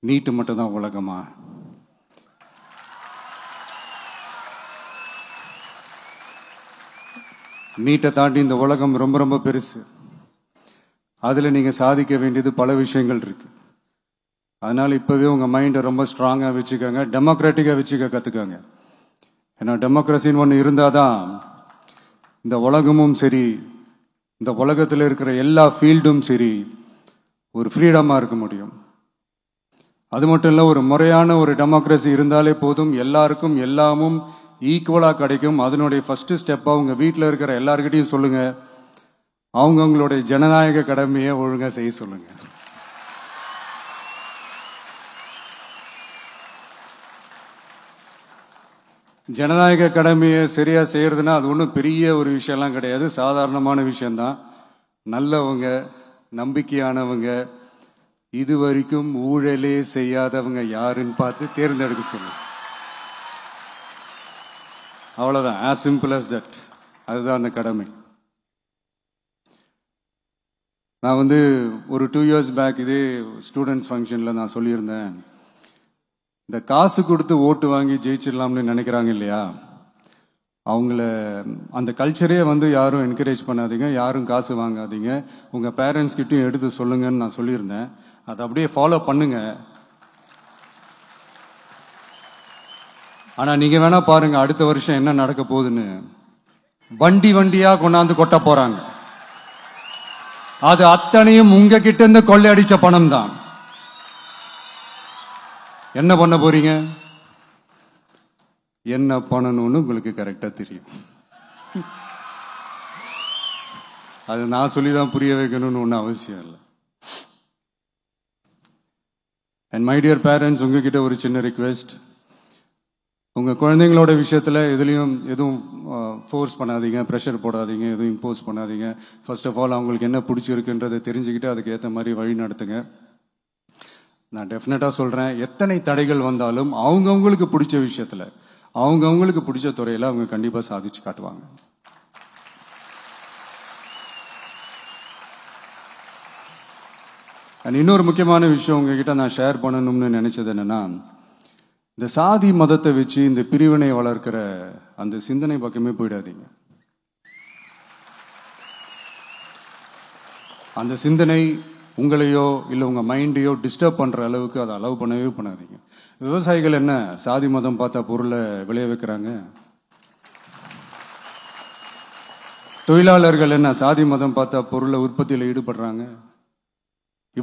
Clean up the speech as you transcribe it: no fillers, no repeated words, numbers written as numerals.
நீட்டு மட்டும் தான் உலகமா? நீட்டை தாண்டி இந்த உலகம் ரொம்ப ரொம்ப பெருசு. அதுல நீங்க சாதிக்க வேண்டியது பல விஷயங்கள் இருக்கு. அதனால இப்பவே உங்க மைண்டை ரொம்ப ஸ்ட்ராங்கா வச்சுக்கோங்க, டெமோக்ராட்டிக்கா வச்சுக்க கத்துக்கோங்க. ஏன்னா டெமோக்ரஸின்னு ஒன்று இருந்தாதான் இந்த உலகமும் சரி, இந்த உலகத்தில் இருக்கிற எல்லா ஃபீல்டும் சரி ஒரு ஃப்ரீடமா இருக்க முடியும். அது மட்டும் இல்ல, ஒரு முறையான ஒரு டெமோக்ரஸி இருந்தாலே போதும், எல்லாருக்கும் எல்லாமும் ஈக்குவலா கிடைக்கும். அதனுடைய ஃபர்ஸ்ட் ஸ்டெப்பா உங்க வீட்டில் இருக்கிற எல்லார்கிட்டையும் சொல்லுங்க, அவங்களுடைய ஜனநாயக கடமையை ஒழுங்கா செய்ய சொல்லுங்க. ஜனநாயக கடமையை சரியா செய்யறதுன்னா அது ஒன்றும் பெரிய ஒரு விஷயம்லாம் கிடையாது, சாதாரணமான விஷயம்தான். நல்லவங்க, நம்பிக்கையானவங்க, இது வரைக்கும் ஊழலே செய்யாதவங்க யாருன்னு பார்த்து தேர்ந்தெடுக்க சொல்லுங்க. அவ்வளவுதான், as simple as that. அதுதான் அந்த கடமை. நான் ஒரு 2 years பேக் இதே ஸ்டூடெண்ட்ஸ் ஃபங்க்ஷன்ல நான் சொல்லியிருந்தேன், இந்த காசு கொடுத்து ஓட்டு வாங்கி ஜெயிச்சிடலாம்னு நினைக்கிறாங்க இல்லையா, அவங்கள அந்த கல்ச்சரே யாரும் என்கரேஜ் பண்ணாதீங்க, யாரும் காசு வாங்காதீங்க, உங்க பேரண்ட்ஸ் கிட்டையும் எடுத்து சொல்லுங்கன்னு நான் சொல்லியிருந்தேன். அதை அப்படியே ஃபாலோ பண்ணுங்க. ஆனா நீங்க வேணா பாருங்க அடுத்த வருஷம் என்ன நடக்க போகுதுன்னு. வண்டி வண்டியா கொண்டாந்து கொட்ட போறாங்க. அது அத்தனையும் உங்ககிட்ட இருந்து கொள்ளையடிச்ச பணம் தான். என்ன பண்ண போறீங்க? என்ன பண்ணணும்னு உங்களுக்கு கரெக்டா தெரியும். அது நான் சொல்லிதான் புரிய வைக்கணும்னு ஒன்றும் அவசியம் இல்லை. அண்ட் மை டியர் பேரண்ட்ஸ், உங்ககிட்ட ஒரு சின்ன ரிக்வெஸ்ட், உங்க குழந்தைங்களோட விஷயத்துல எதுவும் ஃபோர்ஸ் பண்ணாதீங்க, ப்ரெஷர் போடாதீங்க, எதுவும் இம்போஸ் பண்ணாதீங்க. ஃபர்ஸ்ட் ஆஃப் ஆல் அவங்களுக்கு என்ன பிடிச்சிருக்குன்றதை தெரிஞ்சுக்கிட்டு அதுக்கு ஏற்ற மாதிரி வழி நடத்துங்க. நான் டெஃபினட்டா சொல்றேன், எத்தனை தடைகள் வந்தாலும் அவங்கவுங்களுக்கு பிடிச்ச விஷயத்துல, அவங்கவுங்களுக்கு பிடிச்ச துறையில அவங்க கண்டிப்பா சாதிச்சு காட்டுவாங்க. இன்னொரு முக்கியமான விஷயம் உங்ககிட்ட நான் ஷேர் பண்ணணும்னு நினைச்சது என்னன்னா, இந்த சாதி மதத்தை வச்சு இந்த பிரிவினை வளர்க்கிற அந்த சிந்தனை பக்கமே போயிடாதீங்க. அந்த சிந்தனை உங்களையோ இல்ல உங்க மைண்டையோ டிஸ்டர்ப் பண்ற அளவுக்கு அதை அலோவ் பண்ணவே பண்ணாதீங்க. விவசாயிகள் என்ன சாதி மதம் பார்த்தா பொருளை விளைய வைக்கிறாங்க? தொழிலாளர்கள் என்ன சாதி மதம் பார்த்தா பொருளை உற்பத்தியில் ஈடுபடுறாங்க?